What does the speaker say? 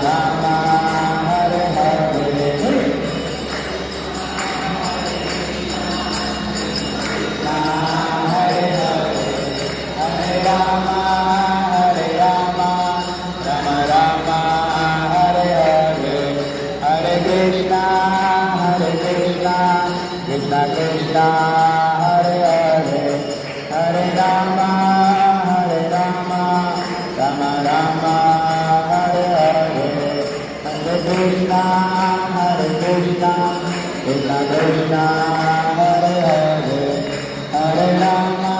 Rama Hare Hare Hare Rama Hare Rama Rama Rama Hare Hare Hare Krishna Krishna Krishna Hare Hare Hare Rama Rama Rama Hare Hare Hare Krishna Krishna Krishna Hare Hare Hare Rama